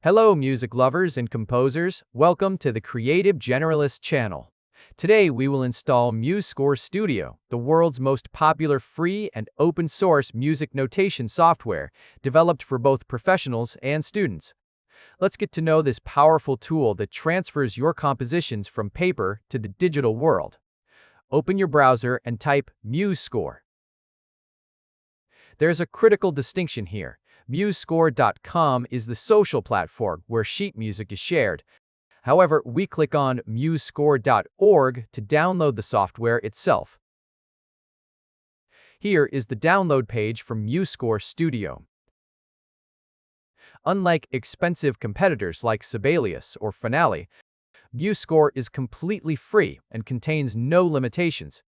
Hello, music lovers and composers. Welcome to the Creative Generalist channel. Today, we will install MuseScore Studio, the world's most popular free and open-source music notation software, developed for both professionals and students. Let's get to know this powerful tool that transfers your compositions from paper to the digital world. Open your browser and type MuseScore. There's a critical distinction here. MuseScore.com is the social platform where sheet music is shared. However, we click on MuseScore.org to download the software itself. Here is the download page from MuseScore Studio. Unlike expensive competitors like Sibelius or Finale, MuseScore is completely free and contains no limitations.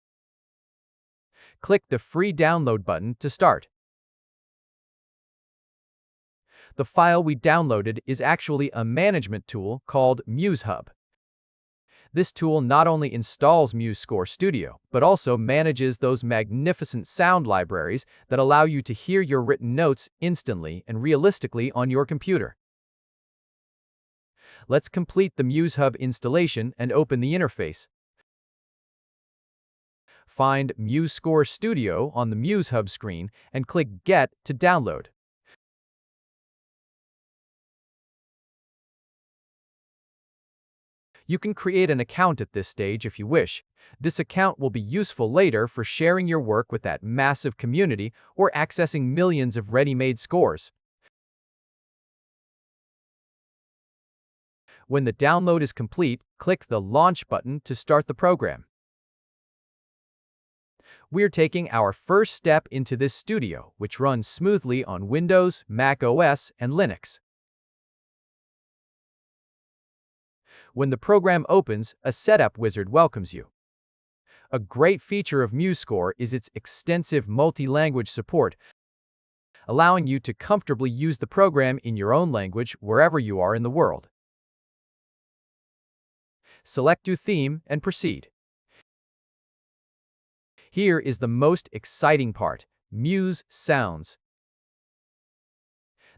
Click the free download button to start. The file we downloaded is actually a management tool called Muse Hub. This tool not only installs MuseScore Studio, but also manages those magnificent sound libraries that allow you to hear your written notes instantly and realistically on your computer. Let's complete the Muse Hub installation and open the interface. Find MuseScore Studio on the Muse Hub screen and click Get to download. You can create an account at this stage if you wish. This account will be useful later for sharing your work with that massive community or accessing millions of ready-made scores. When the download is complete, click the Launch button to start the program. We're taking our first step into this studio, which runs smoothly on Windows, Mac OS, and Linux. When the program opens, a setup wizard welcomes you. A great feature of MuseScore is its extensive multi-language support, allowing you to comfortably use the program in your own language wherever you are in the world. Select your theme and proceed. Here is the most exciting part: Muse Sounds.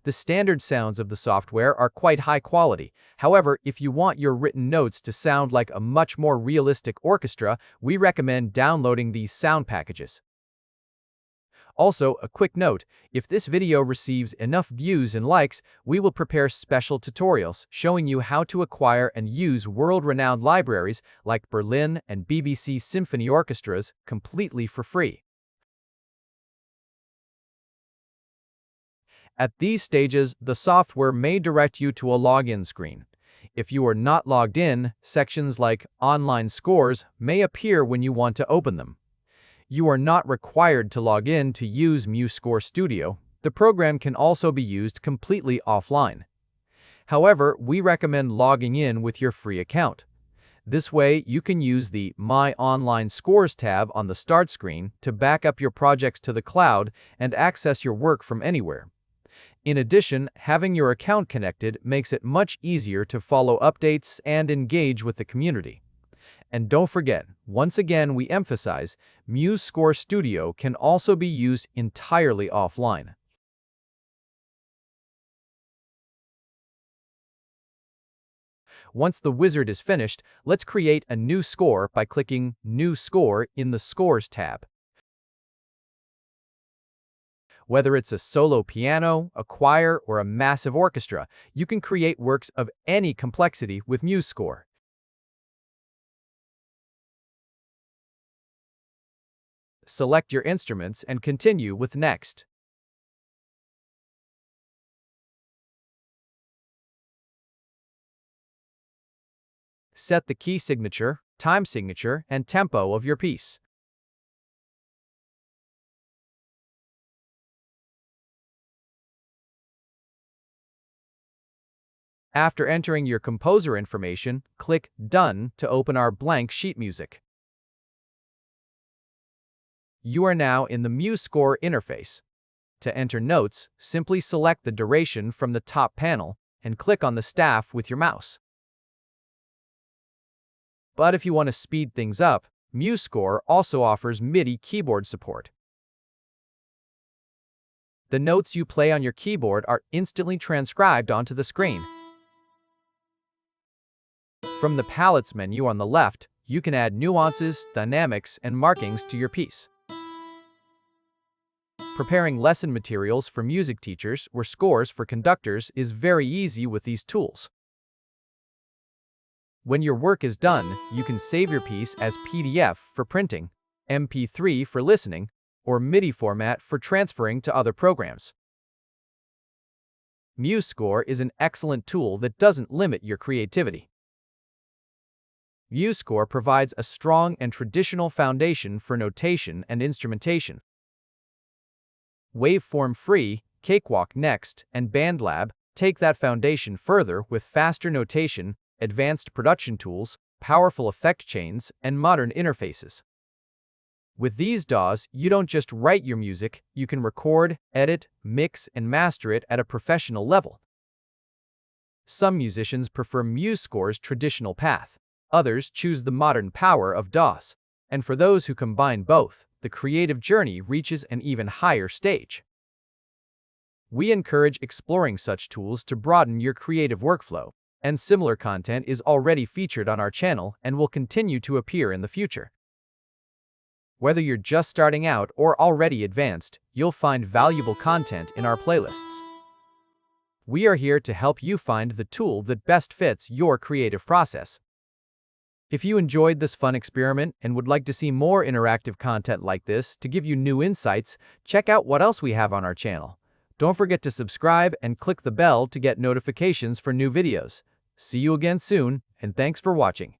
The standard sounds of the software are quite high quality. However, if you want your written notes to sound like a much more realistic orchestra, we recommend downloading these sound packages. Also, a quick note: if this video receives enough views and likes, we will prepare special tutorials showing you how to acquire and use world-renowned libraries like Berlin and BBC symphony orchestras completely for free. At these stages, the software may direct you to a login screen. If you are not logged in, sections like Online Scores may appear when you want to open them. You are not required to log in to use MuseScore Studio. The program can also be used completely offline. However, we recommend logging in with your free account. This way, you can use the My Online Scores tab on the Start screen to back up your projects to the cloud and access your work from anywhere. In addition, having your account connected makes it much easier to follow updates and engage with the community. And don't forget, once again we emphasize, MuseScore Studio can also be used entirely offline. Once the wizard is finished, let's create a new score by clicking New Score in the Scores tab. Whether it's a solo piano, a choir, or a massive orchestra, you can create works of any complexity with MuseScore. Select your instruments and continue with Next. Set the key signature, time signature, and tempo of your piece. After entering your composer information, click Done to open our blank sheet music. You are now in the MuseScore interface. To enter notes, simply select the duration from the top panel and click on the staff with your mouse. But if you want to speed things up, MuseScore also offers MIDI keyboard support. The notes you play on your keyboard are instantly transcribed onto the screen. From the palettes menu on the left, you can add nuances, dynamics, and markings to your piece. Preparing lesson materials for music teachers or scores for conductors is very easy with these tools. When your work is done, you can save your piece as PDF for printing, MP3 for listening, or MIDI format for transferring to other programs. MuseScore is an excellent tool that doesn't limit your creativity. MuseScore provides a strong and traditional foundation for notation and instrumentation. Waveform-free, Cakewalk Next, and BandLab take that foundation further with faster notation, advanced production tools, powerful effect chains, and modern interfaces. With these DAWs, you don't just write your music, you can record, edit, mix, and master it at a professional level. Some musicians prefer MuseScore's traditional path. Others choose the modern power of DAWs. And for those who combine both, the creative journey reaches an even higher stage. We encourage exploring such tools to broaden your creative workflow, and similar content is already featured on our channel and will continue to appear in the future. Whether you're just starting out or already advanced, you'll find valuable content in our playlists. We are here to help you find the tool that best fits your creative process. If you enjoyed this fun experiment and would like to see more interactive content like this to give you new insights, check out what else we have on our channel. Don't forget to subscribe and click the bell to get notifications for new videos. See you again soon, and thanks for watching.